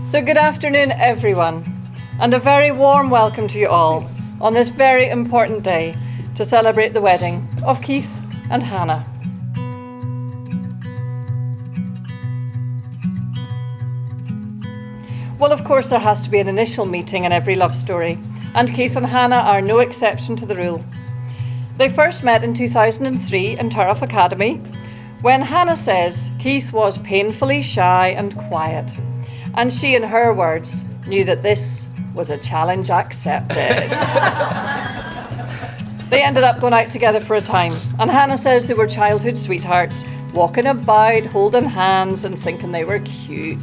So good afternoon, everyone, and a very warm welcome to you all on this very important day to celebrate the wedding of Keith and Hannah. Well, of course, there has to be an initial meeting in every love story, and Keith and Hannah are no exception to the rule. They first met in 2003 in Turriff Academy, when Hannah says Keith was painfully shy and quiet, and she, in her words, knew that this was a challenge accepted. They ended up going out together for a time, and Hannah says they were childhood sweethearts, walking about, holding hands and thinking they were cute.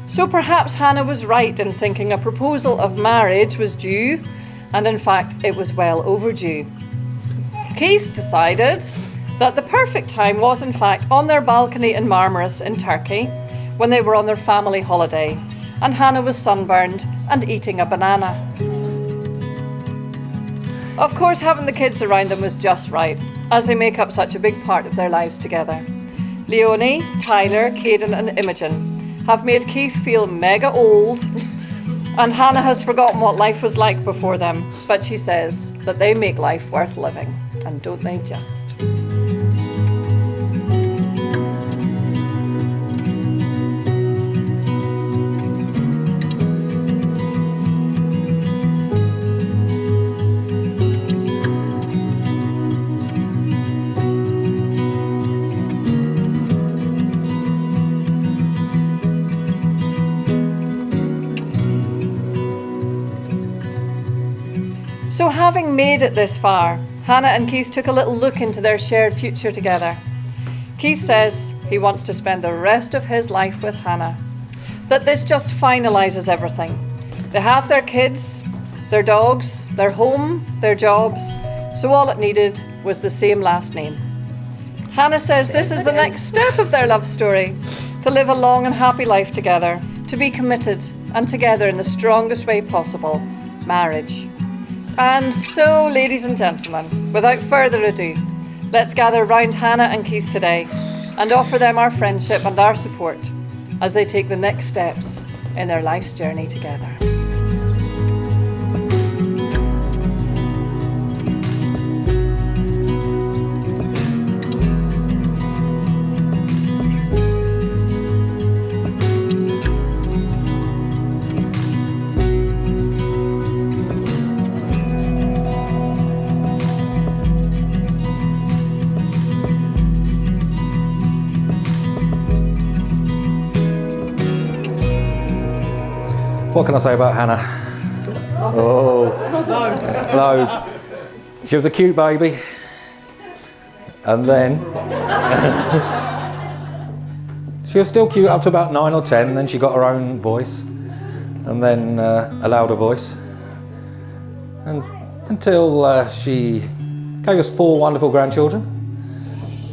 So perhaps Hannah was right in thinking a proposal of marriage was due, and in fact it was well overdue. Keith decided that the perfect time was in fact on their balcony in Marmaris in Turkey when they were on their family holiday, and Hannah was sunburned and eating a banana. Of course, having the kids around them was just right, as they make up such a big part of their lives together. Leonie, Tyler, Caden and Imogen have made Keith feel mega old, and Hannah has forgotten what life was like before them, but she says that they make life worth living, and don't they just? So having made it this far, Hannah and Keith took a little look into their shared future together. Keith says he wants to spend the rest of his life with Hannah, that this just finalises everything. They have their kids, their dogs, their home, their jobs, so all it needed was the same last name. Hannah says this is the next step of their love story, to live a long and happy life together, to be committed and together in the strongest way possible, marriage. And so, ladies and gentlemen, without further ado, let's gather round Hannah and Keith today and offer them our friendship and our support as they take the next steps in their life's journey together. What can I say about Hannah? Oh, loads. She was a cute baby, and then she was still cute up to about 9 or 10. Then she got her own voice, and then a louder voice, and until she gave us 4 wonderful grandchildren.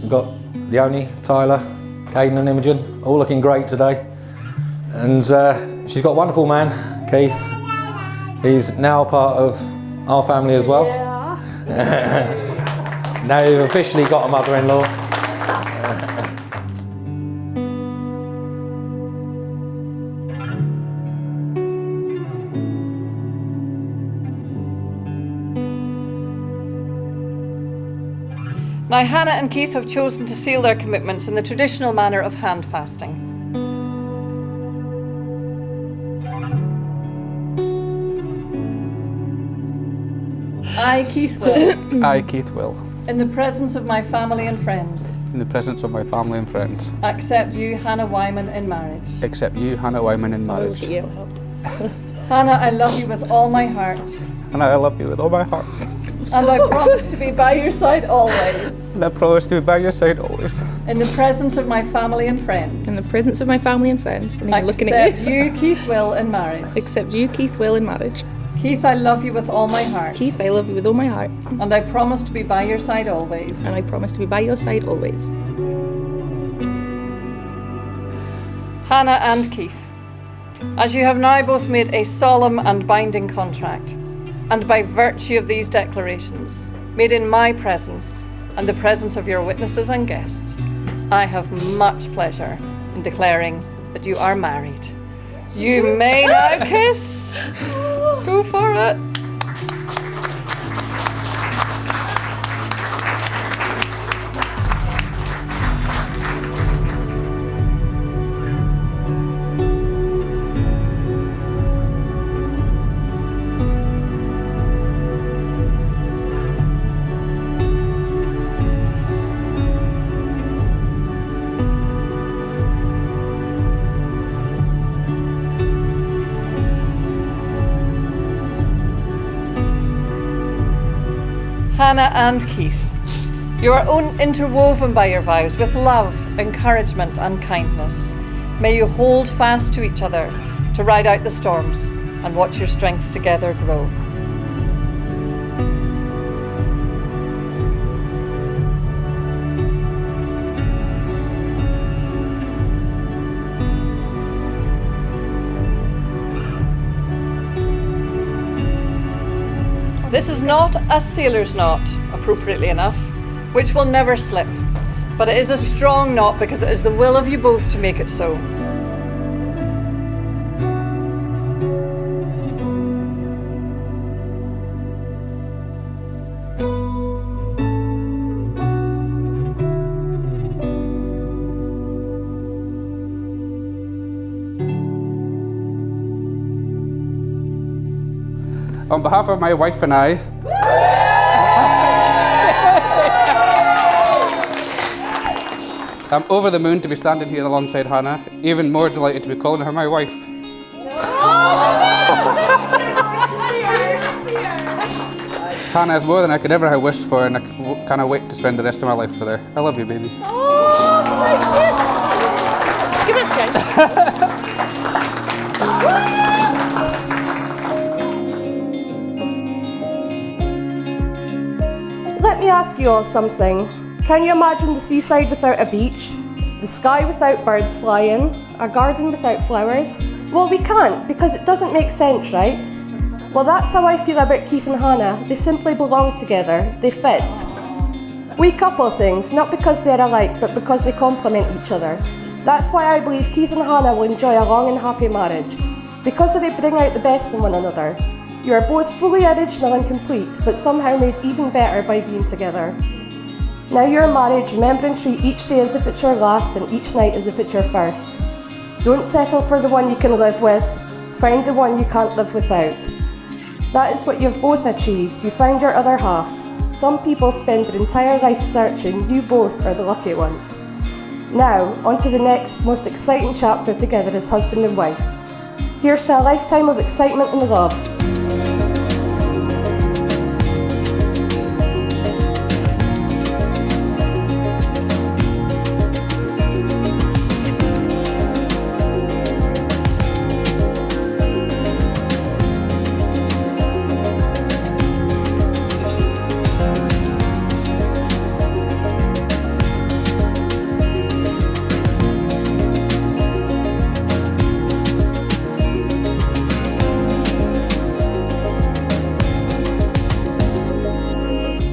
We've got Leonie, Tyler, Caden and Imogen, all looking great today, and she's got a wonderful man, Keith. He's now part of our family as well. Yeah. Now you've officially got a mother-in-law. Now, Hannah and Keith have chosen to seal their commitments in the traditional manner of hand fasting. I, Keith will. I, Keith will. In the presence of my family and friends. In the presence of my family and friends. Accept you, Hannah Wyman, in marriage. Accept you, Hannah Wyman, in marriage. Hannah, I love you with all my heart. Hannah, I love you with all my heart. And I promise to be by your side always. And I promise to be by your side always. In the presence of my family and friends. In the presence of my family and friends. And accept you, Keith Will, in marriage. Accept you, Keith Will, in marriage. Keith, I love you with all my heart. Keith, I love you with all my heart. And I promise to be by your side always. And I promise to be by your side always. Hannah and Keith, as you have now both made a solemn and binding contract, and by virtue of these declarations, made in my presence and the presence of your witnesses and guests, I have much pleasure in declaring that you are married. You may now kiss. Go for it. Hannah and Keith, you are interwoven by your vows with love, encouragement and kindness. May you hold fast to each other to ride out the storms and watch your strength together grow. This is not a sailor's knot, appropriately enough, which will never slip, but it is a strong knot because it is the will of you both to make it so. On behalf of my wife and I, I'm over the moon to be standing here alongside Hannah, even more delighted to be calling her my wife. Hannah is more than I could ever have wished for, and I cannot wait to spend the rest of my life with her. I love you, baby. Give it a try. Let me ask you all something. Can you imagine the seaside without a beach? The sky without birds flying? A garden without flowers? Well, we can't, because it doesn't make sense, right? Well, that's how I feel about Keith and Hannah. They simply belong together. They fit. We couple things, not because they're alike, but because they complement each other. That's why I believe Keith and Hannah will enjoy a long and happy marriage, because they bring out the best in one another. You are both fully original and complete, but somehow made even better by being together. Now you're married, remember and treat each day as if it's your last and each night as if it's your first. Don't settle for the one you can live with, find the one you can't live without. That is what you've both achieved, you found your other half. Some people spend their entire life searching, you both are the lucky ones. Now, on to the next, most exciting chapter together as husband and wife. Here's to a lifetime of excitement and love.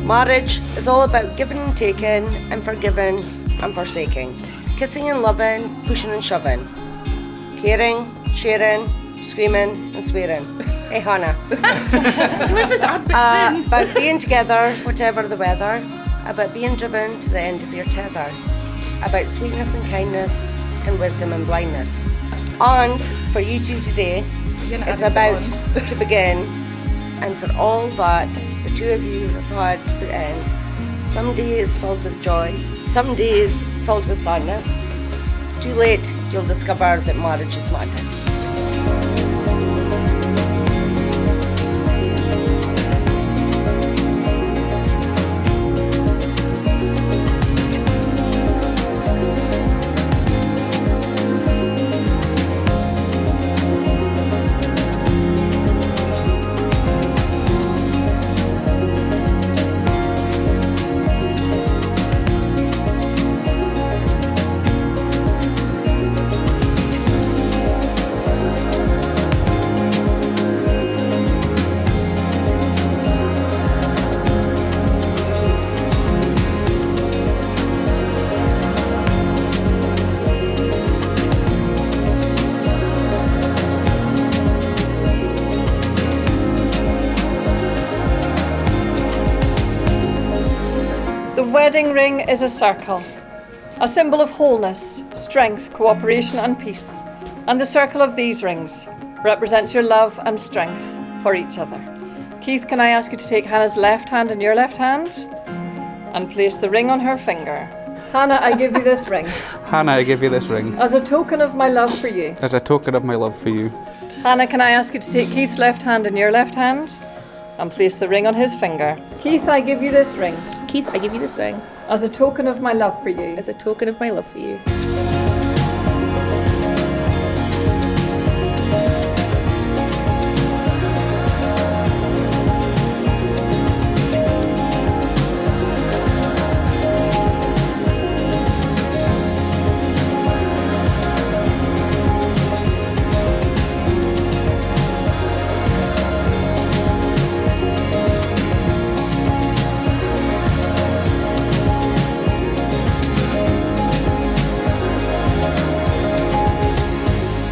Marriage is all about giving and taking, and forgiving and forsaking, kissing and loving, pushing and shoving, caring, sharing, screaming and swearing. Hey Hannah. About being together, whatever the weather, about being driven to the end of your tether, about sweetness and kindness and wisdom and blindness. And for you two today, it's about to begin, and for all that the two of you have had to put in. Some days filled with joy, some days filled with sadness. Too late, you'll discover that marriage is madness. wedding ring is a circle, a symbol of wholeness, strength, cooperation and peace. And the circle of these rings represents your love and strength for each other. Keith, can I ask you to take Hannah's left hand in your left hand and place the ring on her finger? Hannah, I give you this ring Hannah, I give you this ring as a token of my love for you. as a token of my love for you. Hannah, can I ask you to take Keith's left hand in your left hand and place the ring on his finger? Keith, I give you this ring Keith, I give you this ring as a token of my love for you. as a token of my love for you.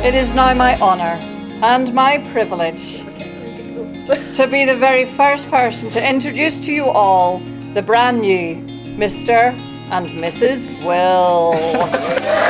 It is now my honour and my privilege to be the very first person to introduce to you all the brand new Mr. and Mrs. Will.